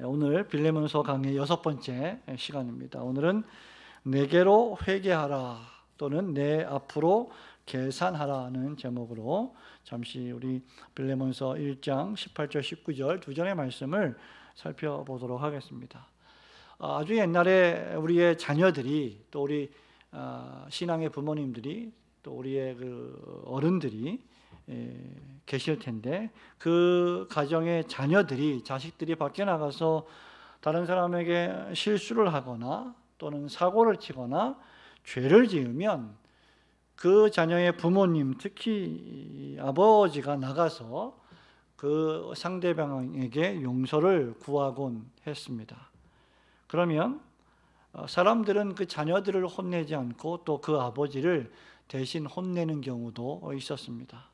오늘 빌레몬서 강의 6번째 시간입니다. 오늘은 내게로 회개하라 또는 내 앞으로 계산하라는 제목으로 잠시 우리 빌레몬서 1장 18절 19절 두 절의 말씀을 살펴보도록 하겠습니다. 아주 옛날에 우리의 자녀들이 또 우리 신앙의 부모님들이 또 우리의 그 어른들이 계실 텐데 그 가정의 자녀들이 자식들이 밖에 나가서 다른 사람에게 실수를 하거나 또는 사고를 치거나 죄를 지으면 그 자녀의 부모님, 특히 아버지가 나가서 그 상대방에게 용서를 구하곤 했습니다. 그러면 사람들은 그 자녀들을 혼내지 않고 또 그 아버지를 대신 혼내는 경우도 있었습니다.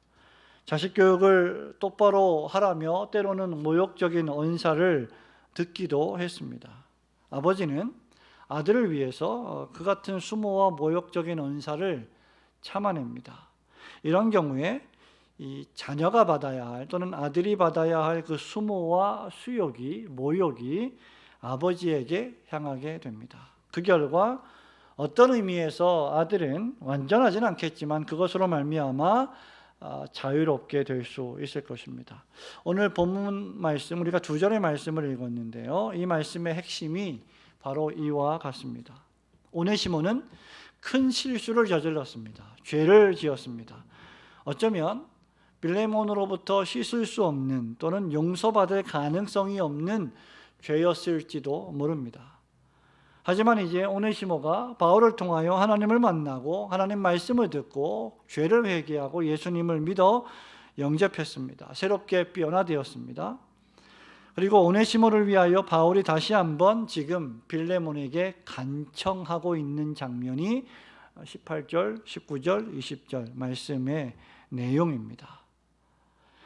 자식 교육을 똑바로 하라며 때로는 모욕적인 언사를 듣기도 했습니다. 아버지는 아들을 위해서 그 같은 수모와 모욕적인 언사를 참아냅니다. 이런 경우에 이 자녀가 받아야 할 또는 아들이 받아야 할 그 수모와 수욕이 모욕이 아버지에게 향하게 됩니다. 그 결과 어떤 의미에서 아들은 완전하진 않겠지만 그것으로 말미암아 자유롭게 될 수 있을 것입니다. 오늘 본문 말씀 우리가 두 절의 말씀을 읽었는데요. 이 말씀의 핵심이 바로 이와 같습니다. 오네시모는 큰 실수를 저질렀습니다. 죄를 지었습니다. 어쩌면 빌레몬으로부터 씻을 수 없는 또는 용서받을 가능성이 없는 죄였을지도 모릅니다. 하지만 이제 오네시모가 바울을 통하여 하나님을 만나고 하나님 말씀을 듣고 죄를 회개하고 예수님을 믿어 영접했습니다. 새롭게 변화되었습니다. 그리고 오네시모를 위하여 바울이 다시 한번 지금 빌레몬에게 간청하고 있는 장면이 18절, 19절, 20절 말씀의 내용입니다.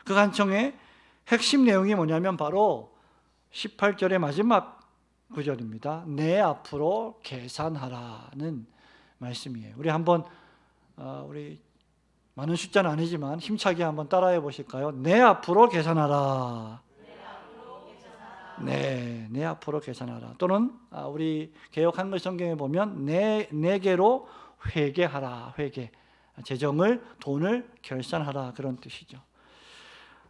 그 간청의 핵심 내용이 뭐냐면 바로 18절의 마지막 구절입니다. 내 앞으로 계산하라는 말씀이에요. 우리 한번 우리 많은 숫자는 아니지만 힘차게 한번 따라해 보실까요? 내 앞으로 계산하라. 네, 내 앞으로 계산하라. 또는 우리 개역 한글 성경에 보면 내게로 회개하라. 회개. 재정을 돈을 결산하라 그런 뜻이죠.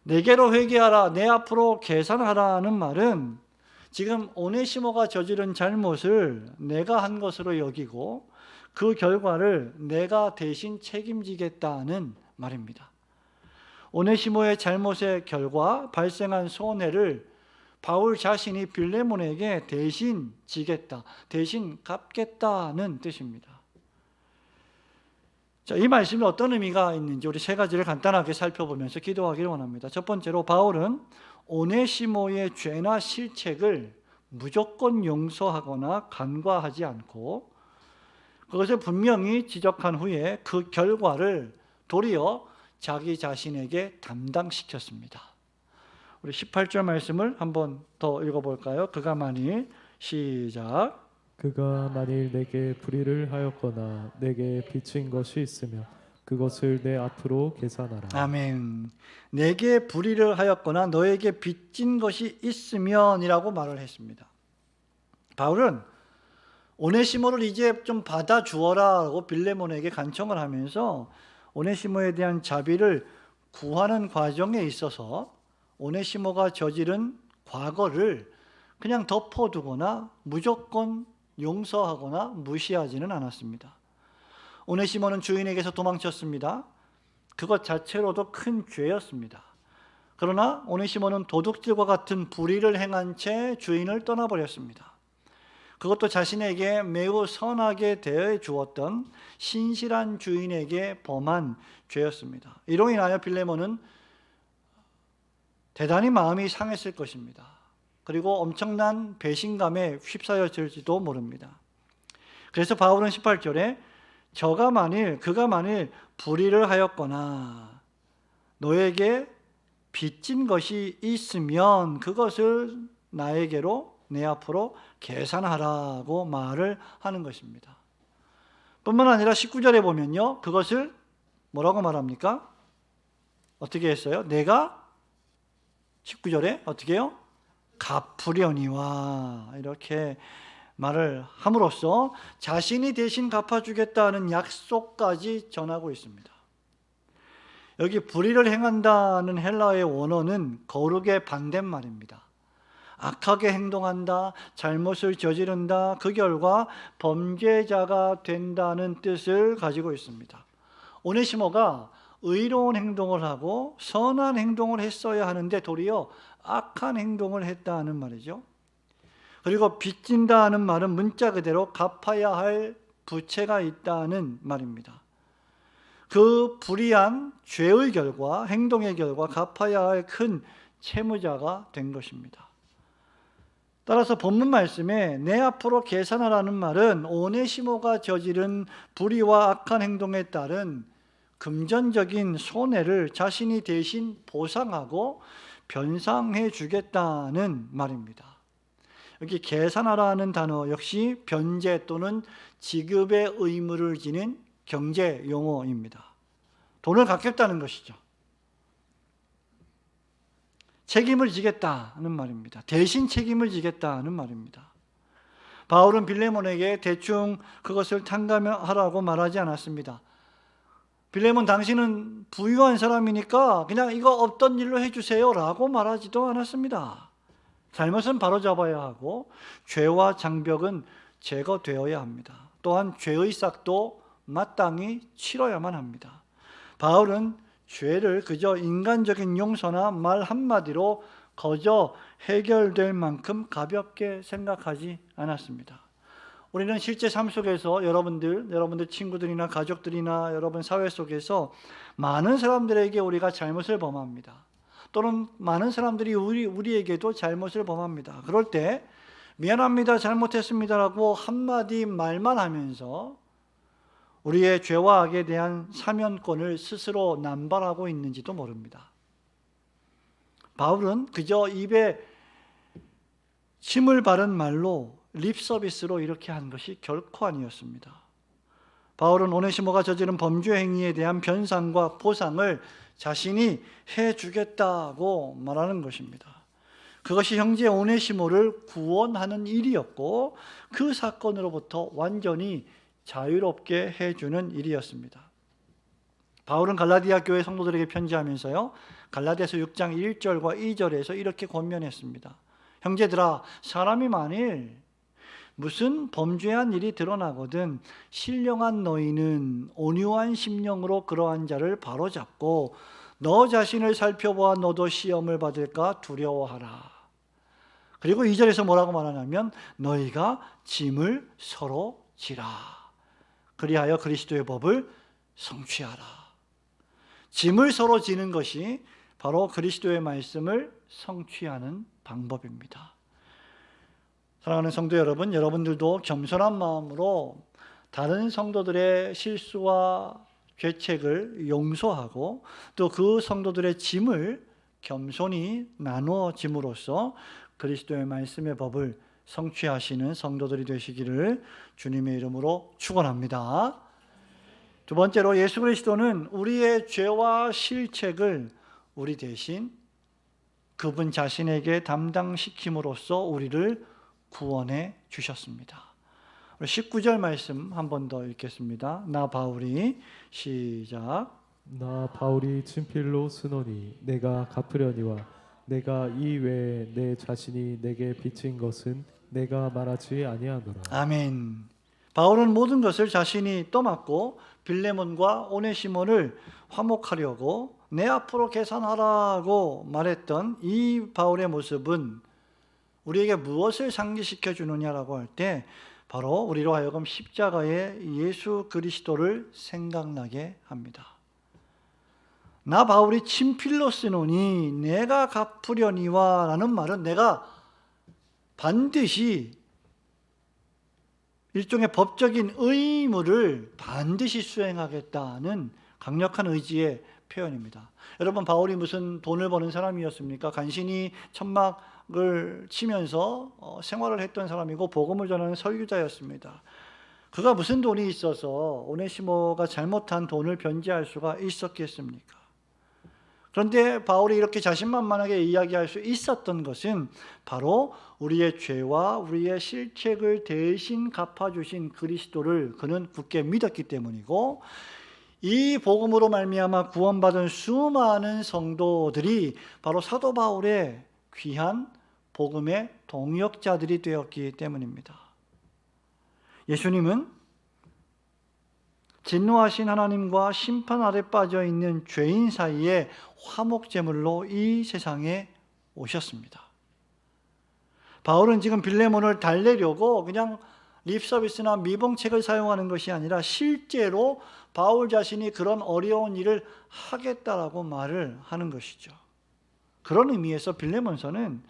내게로 회개하라. 내 앞으로 계산하라는 말은 지금 오네시모가 저지른 잘못을 내가 한 것으로 여기고 그 결과를 내가 대신 책임지겠다는 말입니다. 오네시모의 잘못의 결과 발생한 손해를 바울 자신이 빌레몬에게 대신 지겠다, 대신 갚겠다는 뜻입니다. 자, 이 말씀이 어떤 의미가 있는지 우리 세 가지를 간단하게 살펴보면서 기도하기를 원합니다. 첫 번째로 바울은 오네시모의 죄나 실책을 무조건 용서하거나 간과하지 않고 그것을 분명히 지적한 후에 그 결과를 도리어 자기 자신에게 담당시켰습니다. 우리 18절 말씀을 한번 더 읽어볼까요? 그가 만일 시작. 그가 만일 내게 불의를 하였거나 내게 빚진 것이 있으면 그것을 내 앞으로 계산하라. 아멘. 내게 불의를 하였거나 너에게 빚진 것이 있으면이라고 말을 했습니다. 바울은 오네시모를 이제 좀 받아주어라고 빌레몬에게 간청을 하면서 오네시모에 대한 자비를 구하는 과정에 있어서 오네시모가 저지른 과거를 그냥 덮어두거나 무조건 용서하거나 무시하지는 않았습니다. 오네시모는 주인에게서 도망쳤습니다. 그것 자체로도 큰 죄였습니다. 그러나 오네시모는 도둑질과 같은 불의를 행한 채 주인을 떠나버렸습니다. 그것도 자신에게 매우 선하게 대해 주었던 신실한 주인에게 범한 죄였습니다. 이로 인하여 빌레몬은 대단히 마음이 상했을 것입니다. 그리고 엄청난 배신감에 휩싸였을지도 모릅니다. 그래서 바울은 18절에 그가 만일 불의를 하였거나 너에게 빚진 것이 있으면 그것을 나에게로 내 앞으로 계산하라고 말을 하는 것입니다. 뿐만 아니라 19절에 보면요, 그것을 뭐라고 말합니까? 어떻게 했어요? 내가 19절에 어떻게 해요? 갚으려니와 이렇게 말을 함으로써 자신이 대신 갚아주겠다는 약속까지 전하고 있습니다. 여기 불의를 행한다는 헬라어의 원어는 거룩의 반대말입니다. 악하게 행동한다, 잘못을 저지른다, 그 결과 범죄자가 된다는 뜻을 가지고 있습니다. 오네시모가 의로운 행동을 하고 선한 행동을 했어야 하는데 도리어 악한 행동을 했다는 말이죠. 그리고 빚진다는 말은 문자 그대로 갚아야 할 부채가 있다는 말입니다. 그 불의한 죄의 결과, 행동의 결과 갚아야 할 큰 채무자가 된 것입니다. 따라서 본문 말씀에 내 앞으로 계산하라는 말은 오네시모가 저지른 불의와 악한 행동에 따른 금전적인 손해를 자신이 대신 보상하고 변상해 주겠다는 말입니다. 여기 계산하라는 단어 역시 변제 또는 지급의 의무를 지닌 경제 용어입니다. 돈을 갚겠다는 것이죠. 책임을 지겠다는 말입니다. 대신 책임을 지겠다는 말입니다. 바울은 빌레몬에게 대충 그것을 탕감하라고 말하지 않았습니다. 빌레몬, 당신은 부유한 사람이니까 그냥 이거 없던 일로 해주세요 라고 말하지도 않았습니다. 잘못은 바로잡아야 하고 죄와 장벽은 제거되어야 합니다. 또한 죄의 싹도 마땅히 치러야만 합니다. 바울은 죄를 그저 인간적인 용서나 말 한마디로 거저 해결될 만큼 가볍게 생각하지 않았습니다. 우리는 실제 삶 속에서 여러분들 친구들이나 가족들이나 여러분 사회 속에서 많은 사람들에게 우리가 잘못을 범합니다. 또는 많은 사람들이 우리에게도 잘못을 범합니다. 그럴 때 미안합니다, 잘못했습니다라고 한마디 말만 하면서 우리의 죄와 악에 대한 사면권을 스스로 남발하고 있는지도 모릅니다. 바울은 그저 입에 침을 바른 말로 립 서비스로 이렇게 한 것이 결코 아니었습니다. 바울은 오네시모가 저지른 범죄 행위에 대한 변상과 보상을 자신이 해주겠다고 말하는 것입니다. 그것이 형제 오네시모를 구원하는 일이었고 그 사건으로부터 완전히 자유롭게 해주는 일이었습니다. 바울은 갈라디아 교회 성도들에게 편지하면서요, 갈라디아서 6장 1절과 2절에서 이렇게 권면했습니다. 형제들아, 사람이 만일 무슨 범죄한 일이 드러나거든 신령한 너희는 온유한 심령으로 그러한 자를 바로잡고 너 자신을 살펴보아 너도 시험을 받을까 두려워하라. 그리고 2절에서 뭐라고 말하냐면 너희가 짐을 서로 지라. 그리하여 그리스도의 법을 성취하라. 짐을 서로 지는 것이 바로 그리스도의 말씀을 성취하는 방법입니다. 사랑하는 성도 여러분, 여러분들도 겸손한 마음으로 다른 성도들의 실수와 죄책을 용서하고 또 그 성도들의 짐을 겸손히 나누어짐으로써 그리스도의 말씀의 법을 성취하시는 성도들이 되시기를 주님의 이름으로 축원합니다. 두 번째로 예수 그리스도는 우리의 죄와 실책을 우리 대신 그분 자신에게 담당시킴으로써 우리를 구원해 주셨습니다. 19절 말씀 한 번 더 읽겠습니다. 나 바울이 시작. 나 바울이 친필로 쓰노니 내가 갚으려니와 내가 이 외에 내 자신이 내게 빚진 것은 내가 말하지 아니하노라. 아멘. 바울은 모든 것을 자신이 떠맡고 빌레몬과 오네시모를 화목하려고 내 앞으로 계산하라고 말했던 이 바울의 모습은 우리에게 무엇을 상기시켜 주느냐라고 할 때 바로 우리로 하여금 십자가의 예수 그리스도를 생각나게 합니다. 나 바울이 친필로 쓰노니 내가 갚으려니와 라는 말은 내가 반드시 일종의 법적인 의무를 반드시 수행하겠다는 강력한 의지의 표현입니다. 여러분, 바울이 무슨 돈을 버는 사람이었습니까? 간신히 천막을 치면서 생활을 했던 사람이고 복음을 전하는 설교자였습니다. 그가 무슨 돈이 있어서 오네시모가 잘못한 돈을 변제할 수가 있었겠습니까? 그런데 바울이 이렇게 자신만만하게 이야기할 수 있었던 것은 바로 우리의 죄와 우리의 실책을 대신 갚아주신 그리스도를 그는 굳게 믿었기 때문이고, 이 복음으로 말미암아 구원받은 수많은 성도들이 바로 사도 바울의 귀한 복음의 동역자들이 되었기 때문입니다. 예수님은 진노하신 하나님과 심판 아래 빠져 있는 죄인 사이에 화목제물로 이 세상에 오셨습니다. 바울은 지금 빌레몬을 달래려고 그냥 립서비스나 미봉책을 사용하는 것이 아니라 실제로 바울 자신이 그런 어려운 일을 하겠다라고 말을 하는 것이죠. 그런 의미에서 빌레몬서는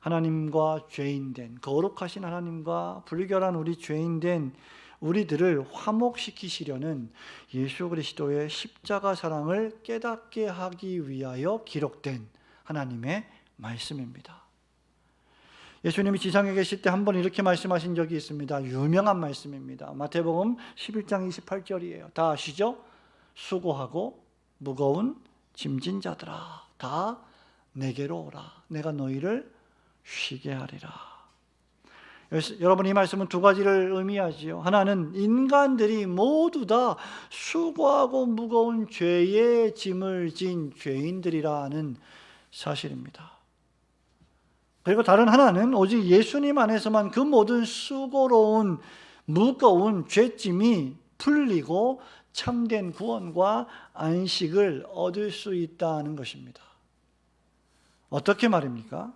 하나님과 죄인된, 거룩하신 하나님과 불결한 우리 죄인된 우리들을 화목시키시려는 예수 그리스도의 십자가 사랑을 깨닫게 하기 위하여 기록된 하나님의 말씀입니다. 예수님이 지상에 계실 때 한 번 이렇게 말씀하신 적이 있습니다. 유명한 말씀입니다. 마태복음 11장 28절이에요. 다 아시죠? 수고하고 무거운 짐진 자들아, 다 내게로 오라. 내가 너희를 쉬게 하리라. 여러분, 이 말씀은 두 가지를 의미하지요. 하나는 인간들이 모두 다 수고하고 무거운 죄의 짐을 진 죄인들이라는 사실입니다. 그리고 다른 하나는 오직 예수님 안에서만 그 모든 수고로운 무거운 죄짐이 풀리고 참된 구원과 안식을 얻을 수 있다는 것입니다. 어떻게 말입니까?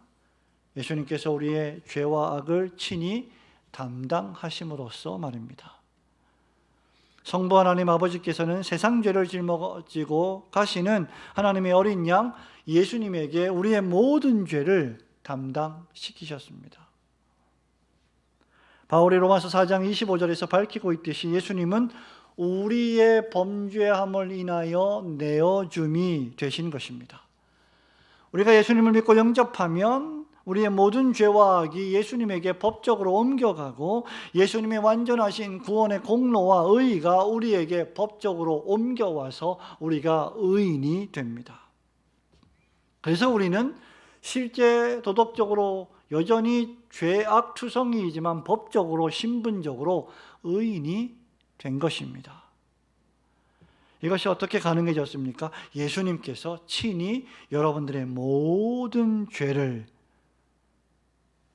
예수님께서 우리의 죄와 악을 친히 담당하심으로써 말입니다. 성부 하나님 아버지께서는 세상 죄를 짊어지고 가시는 하나님의 어린 양 예수님에게 우리의 모든 죄를 담당시키셨습니다. 바울이 로마서 4장 25절에서 밝히고 있듯이 예수님은 우리의 범죄함을 인하여 내어줌이 되신 것입니다. 우리가 예수님을 믿고 영접하면 우리의 모든 죄와 악이 예수님에게 법적으로 옮겨가고 예수님의 완전하신 구원의 공로와 의의가 우리에게 법적으로 옮겨와서 우리가 의인이 됩니다. 그래서 우리는 실제 도덕적으로 여전히 죄악 투성이이지만 법적으로 신분적으로 의인이 된 것입니다. 이것이 어떻게 가능해졌습니까? 예수님께서 친히 여러분들의 모든 죄를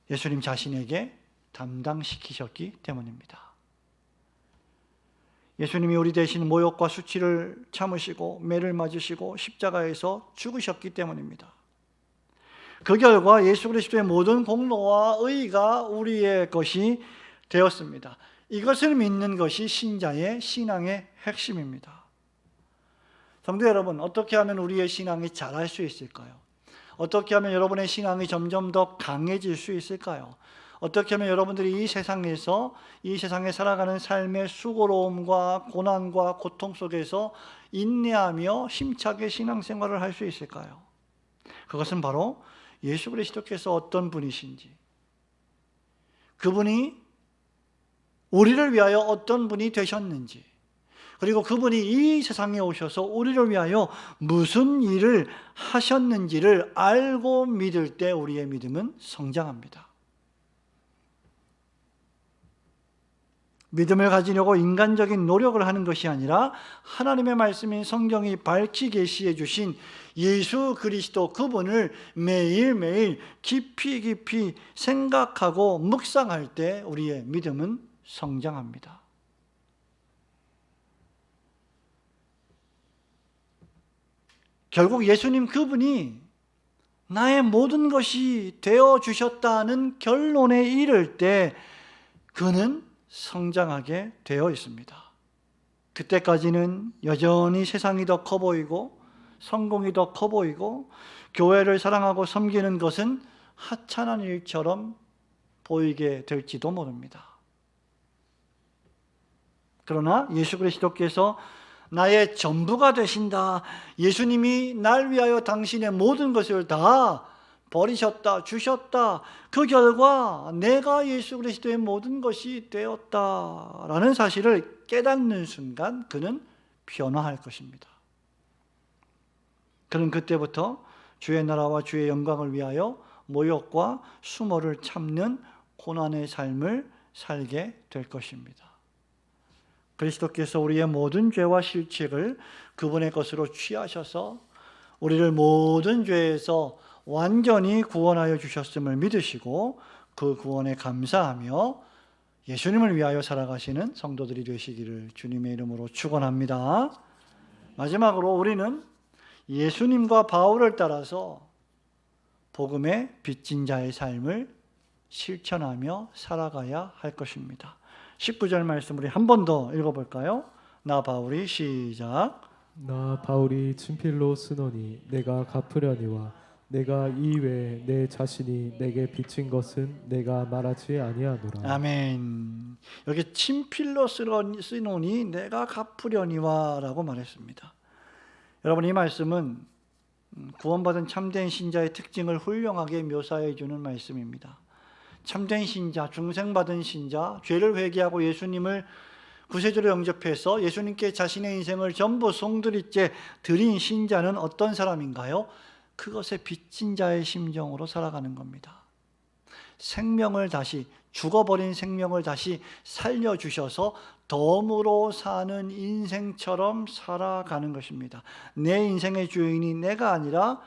예수님 자신에게 담당시키셨기 때문입니다. 예수님이 우리 대신 모욕과 수치를 참으시고 매를 맞으시고 십자가에서 죽으셨기 때문입니다. 그 결과 예수 그리스도의 모든 공로와 의의가 우리의 것이 되었습니다. 이것을 믿는 것이 신자의 신앙의 핵심입니다. 성도 여러분, 어떻게 하면 우리의 신앙이 자랄 수 있을까요? 어떻게 하면 여러분의 신앙이 점점 더 강해질 수 있을까요? 어떻게 하면 여러분들이 이 세상에 살아가는 삶의 수고로움과 고난과 고통 속에서 인내하며 힘차게 신앙생활을 할 수 있을까요? 그것은 바로 예수 그리스도께서 어떤 분이신지, 그분이 우리를 위하여 어떤 분이 되셨는지, 그리고 그분이 이 세상에 오셔서 우리를 위하여 무슨 일을 하셨는지를 알고 믿을 때 우리의 믿음은 성장합니다. 믿음을 가지려고 인간적인 노력을 하는 것이 아니라 하나님의 말씀인 성경이 밝히 계시해 주신 예수 그리스도 그분을 매일매일 깊이 생각하고 묵상할 때 우리의 믿음은 성장합니다. 결국 예수님 그분이 나의 모든 것이 되어주셨다는 결론에 이를 때 그는 성장하게 되어 있습니다. 그때까지는 여전히 세상이 더 커 보이고 성공이 더 커 보이고 교회를 사랑하고 섬기는 것은 하찮은 일처럼 보이게 될지도 모릅니다. 그러나 예수 그리스도께서 나의 전부가 되신다. 예수님이 날 위하여 당신의 모든 것을 다 버리셨다, 주셨다. 그 결과 내가 예수 그리스도의 모든 것이 되었다라는 사실을 깨닫는 순간 그는 변화할 것입니다. 그는 그때부터 주의 나라와 주의 영광을 위하여 모욕과 수모를 참는 고난의 삶을 살게 될 것입니다. 그리스도께서 우리의 모든 죄와 실책을 그분의 것으로 취하셔서 우리를 모든 죄에서 완전히 구원하여 주셨음을 믿으시고 그 구원에 감사하며 예수님을 위하여 살아가시는 성도들이 되시기를 주님의 이름으로 축원합니다. 마지막으로 우리는 예수님과 바울을 따라서 복음의 빚진 자의 삶을 실천하며 살아가야 할 것입니다. 19절 말씀 우리 한 번 더 읽어볼까요? 나 바울이 시작. 나 바울이 친필로 쓰노니 내가 갚으려니와 내가 이외에 내 자신이 내게 빚진 것은 내가 말하지 아니하노라. 아멘. 여기 친필로 쓰노니 내가 갚으려니와 라고 말했습니다. 여러분, 이 말씀은 구원받은 참된 신자의 특징을 훌륭하게 묘사해 주는 말씀입니다. 참된 신자, 중생받은 신자, 죄를 회개하고 예수님을 구세주로 영접해서 예수님께 자신의 인생을 전부 송두리째 드린 신자는 어떤 사람인가요? 그것에 빚진 자의 심정으로 살아가는 겁니다. 생명을 다시, 죽어버린 생명을 다시 살려주셔서 덤으로 사는 인생처럼 살아가는 것입니다. 내 인생의 주인이 내가 아니라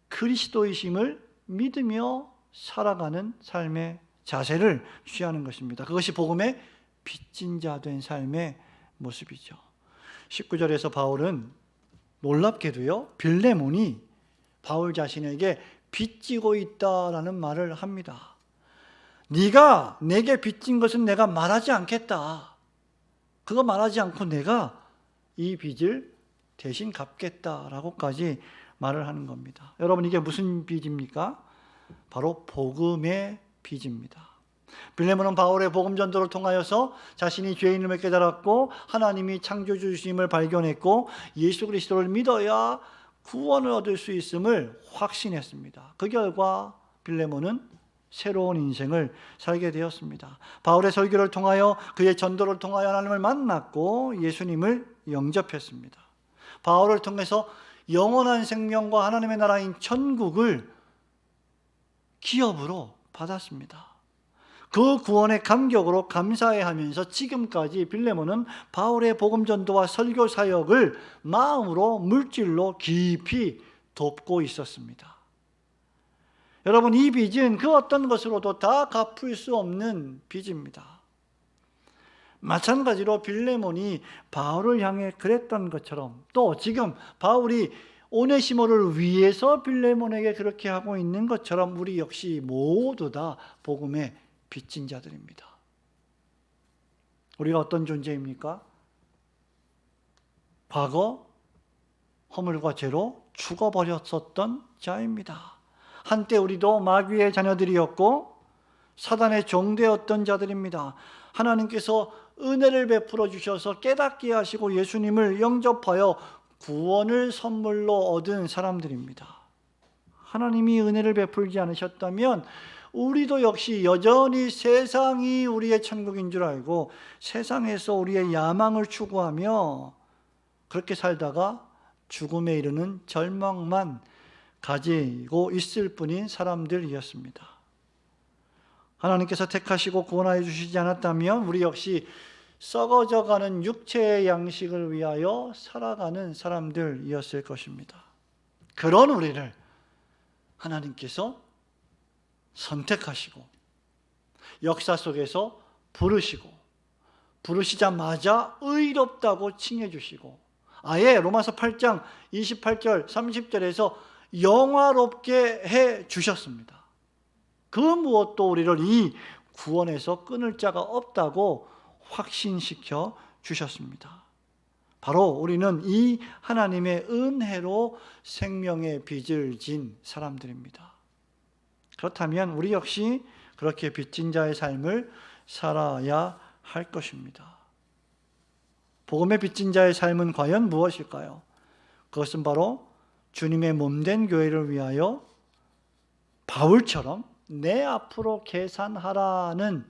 그리스도이심을 믿으며 살아가는 삶의 자세를 취하는 것입니다. 그것이 복음의 빚진 자 된 삶의 모습이죠. 19절에서 바울은 놀랍게도요, 빌레몬이 바울 자신에게 빚지고 있다라는 말을 합니다. 네가 내게 빚진 것은 내가 말하지 않겠다. 그거 말하지 않고 내가 이 빚을 대신 갚겠다라고까지 말을 하는 겁니다. 여러분, 이게 무슨 빚입니까? 바로 복음의 빚입니다. 빌레몬은 바울의 복음 전도를 통하여서 자신이 죄인임을 깨달았고 하나님이 창조주심을 발견했고 예수 그리스도를 믿어야 구원을 얻을 수 있음을 확신했습니다. 그 결과 빌레몬은 새로운 인생을 살게 되었습니다. 바울의 설교를 통하여 그의 전도를 통하여 하나님을 만났고 예수님을 영접했습니다. 바울을 통해서 영원한 생명과 하나님의 나라인 천국을 기업으로 받았습니다. 그 구원의 감격으로 감사해하면서 지금까지 빌레몬은 바울의 복음 전도와 설교 사역을 마음으로 물질로 깊이 돕고 있었습니다. 여러분, 이 빚은 그 어떤 것으로도 다 갚을 수 없는 빚입니다. 마찬가지로 빌레몬이 바울을 향해 그랬던 것처럼 또 지금 바울이 오네시모를 위해서 빌레몬에게 그렇게 하고 있는 것처럼 우리 역시 모두 다 복음의 빚진 자들입니다. 우리가 어떤 존재입니까? 과거 허물과 죄로 죽어버렸었던 자입니다. 한때 우리도 마귀의 자녀들이었고 사단의 종되었던 자들입니다. 하나님께서 은혜를 베풀어 주셔서 깨닫게 하시고 예수님을 영접하여 구원을 선물로 얻은 사람들입니다. 하나님이 은혜를 베풀지 않으셨다면 우리도 역시 여전히 세상이 우리의 천국인 줄 알고 세상에서 우리의 야망을 추구하며 그렇게 살다가 죽음에 이르는 절망만 가지고 있을 뿐인 사람들이었습니다. 하나님께서 택하시고 구원하여 주시지 않았다면 우리 역시 썩어져가는 육체의 양식을 위하여 살아가는 사람들이었을 것입니다. 그런 우리를 하나님께서 선택하시고 역사 속에서 부르시자마자 의롭다고 칭해 주시고 아예 로마서 8장 28절 30절에서 영화롭게 해 주셨습니다. 그 무엇도 우리를 이 구원에서 끊을 자가 없다고 확신시켜 주셨습니다. 바로 우리는 이 하나님의 은혜로 생명의 빚을 진 사람들입니다. 그렇다면 우리 역시 그렇게 빚진 자의 삶을 살아야 할 것입니다. 복음의 빚진 자의 삶은 과연 무엇일까요? 그것은 바로 주님의 몸된 교회를 위하여 바울처럼 내 앞으로 계산하라는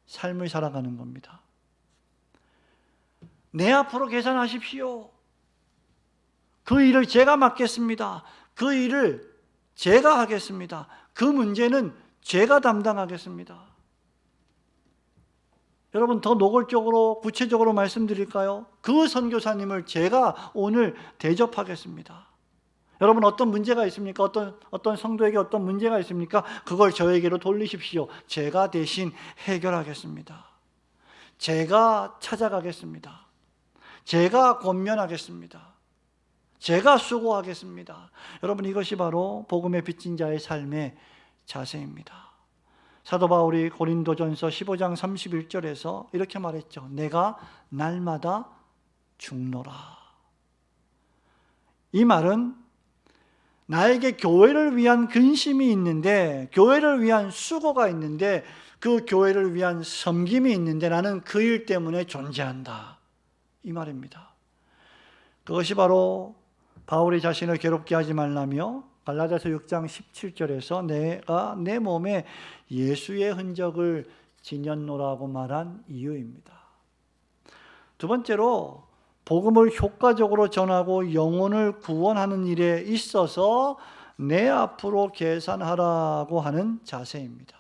삶을 살아가는 겁니다. 내 앞으로 계산하십시오. 그 일을 제가 맡겠습니다. 그 일을 제가 하겠습니다. 그 문제는 제가 담당하겠습니다. 여러분, 더 노골적으로 구체적으로 말씀드릴까요? 그 선교사님을 제가 오늘 대접하겠습니다. 여러분, 어떤 문제가 있습니까? 어떤 성도에게 어떤 문제가 있습니까? 그걸 저에게로 돌리십시오. 제가 대신 해결하겠습니다. 제가 찾아가겠습니다. 제가 권면하겠습니다. 제가 수고하겠습니다. 여러분, 이것이 바로 복음의 빚진 자의 삶의 자세입니다. 사도 바울이 고린도전서 15장 31절에서 이렇게 말했죠. 내가 날마다 죽노라. 이 말은 나에게 교회를 위한 근심이 있는데, 교회를 위한 수고가 있는데, 그 교회를 위한 섬김이 있는데 나는 그 일 때문에 존재한다. 이 말입니다. 그것이 바로 바울이 자신을 괴롭게 하지 말라며 갈라디아서 6장 17절에서 내가 내 몸에 예수의 흔적을 지녔노라고 말한 이유입니다. 두 번째로 복음을 효과적으로 전하고 영혼을 구원하는 일에 있어서 내 앞으로 계산하라고 하는 자세입니다.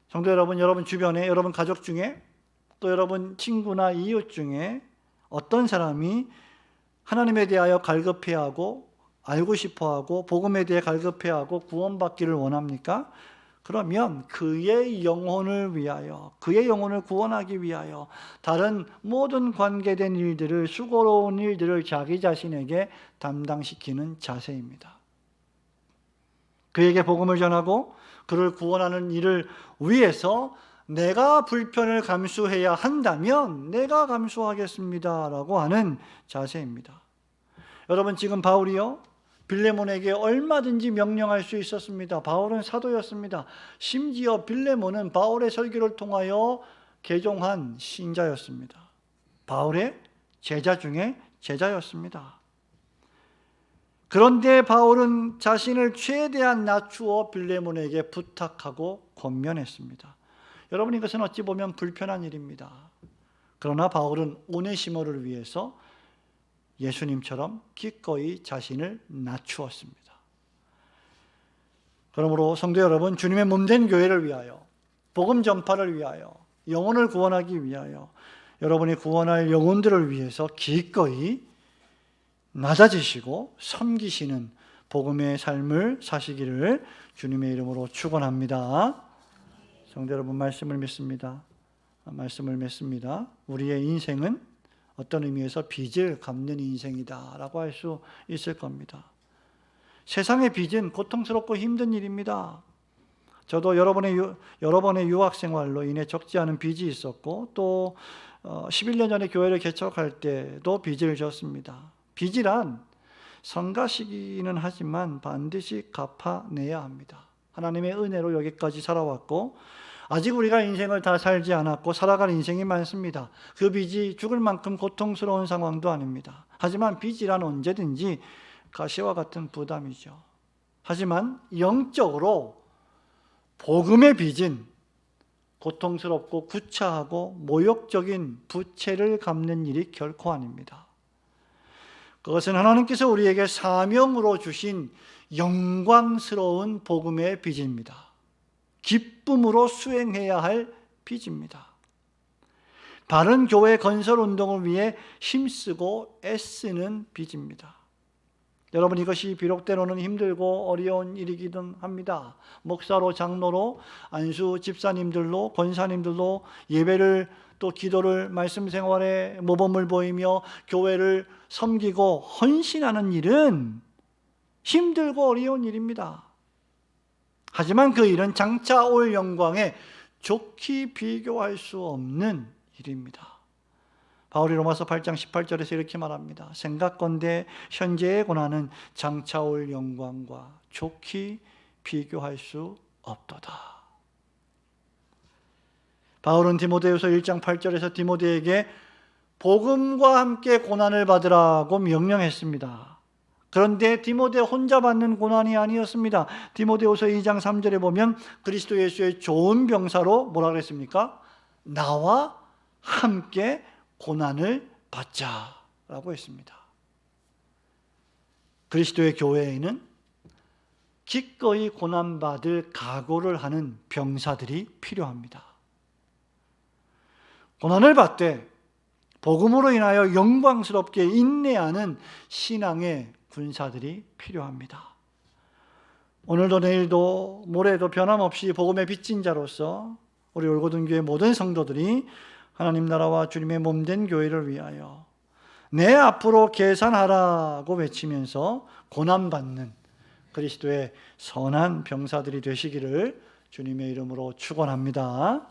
성도 여러분, 여러분 주변에, 여러분 가족 중에, 또 여러분 친구나 이웃 중에 어떤 사람이 하나님에 대하여 갈급해하고 알고 싶어하고 복음에 대해 갈급해하고 구원받기를 원합니까? 그러면 그의 영혼을 위하여, 그의 영혼을 구원하기 위하여 다른 모든 관계된 일들을, 수고로운 일들을 자기 자신에게 담당시키는 자세입니다. 그에게 복음을 전하고 그를 구원하는 일을 위해서 내가 불편을 감수해야 한다면 내가 감수하겠습니다 라고 하는 자세입니다. 여러분, 지금 바울이요, 빌레몬에게 얼마든지 명령할 수 있었습니다. 바울은 사도였습니다. 심지어 빌레몬은 바울의 설교를 통하여 개종한 신자였습니다. 바울의 제자 중에 제자였습니다. 그런데 바울은 자신을 최대한 낮추어 빌레몬에게 부탁하고 권면했습니다. 여러분, 이것은 어찌 보면 불편한 일입니다. 그러나 바울은 오네시모를 위해서 예수님처럼 기꺼이 자신을 낮추었습니다. 그러므로 성도 여러분, 주님의 몸된 교회를 위하여, 복음 전파를 위하여, 영혼을 구원하기 위하여, 여러분이 구원할 영혼들을 위해서 기꺼이 낮아지시고 섬기시는 복음의 삶을 사시기를 주님의 이름으로 축원합니다. 성도 여러분, 말씀을 맺습니다. 우리의 인생은 어떤 의미에서 빚을 갚는 인생이다 라고 할 수 있을 겁니다. 세상의 빚은 고통스럽고 힘든 일입니다. 저도 여러 번의 유학 생활로 인해 적지 않은 빚이 있었고, 또 11년 전에 교회를 개척할 때도 빚을 졌습니다. 빚이란 성가시기는 하지만 반드시 갚아내야 합니다. 하나님의 은혜로 여기까지 살아왔고, 아직 우리가 인생을 다 살지 않았고 살아갈 인생이 많습니다. 그 빚이 죽을 만큼 고통스러운 상황도 아닙니다. 하지만 빚이란 언제든지 가시와 같은 부담이죠. 하지만 영적으로 복음의 빚은 고통스럽고 구차하고 모욕적인 부채를 갚는 일이 결코 아닙니다. 그것은 하나님께서 우리에게 사명으로 주신 영광스러운 복음의 빚입니다. 기쁨으로 수행해야 할 빚입니다. 바른 교회 건설 운동을 위해 힘쓰고 애쓰는 빚입니다. 여러분, 이것이 비록 때로는 힘들고 어려운 일이기도 합니다. 목사로, 장로로, 안수 집사님들로, 권사님들로 예배를, 또 기도를, 말씀 생활에 모범을 보이며 교회를 섬기고 헌신하는 일은 힘들고 어려운 일입니다. 하지만 그 일은 장차 올 영광에 좋게 비교할 수 없는 일입니다. 바울이 로마서 8장 18절에서 이렇게 말합니다. 생각건대 현재의 고난은 장차 올 영광과 좋게 비교할 수 없도다. 바울은 디모데후서 1장 8절에서 디모데에게 복음과 함께 고난을 받으라고 명령했습니다. 그런데 디모데 혼자 받는 고난이 아니었습니다. 디모데후서 2장 3절에 보면 그리스도 예수의 좋은 병사로 뭐라 그랬습니까? 나와 함께 고난을 받자라고 했습니다. 그리스도의 교회에는 기꺼이 고난받을 각오를 하는 병사들이 필요합니다. 고난을 받되 복음으로 인하여 영광스럽게 인내하는 신앙의 군사들이 필요합니다. 오늘도 내일도 모레도 변함없이 복음의 빚진 자로서 우리 올고든 교회 모든 성도들이 하나님 나라와 주님의 몸된 교회를 위하여 내 앞으로 계산하라고 외치면서 고난받는 그리스도의 선한 병사들이 되시기를 주님의 이름으로 축원합니다.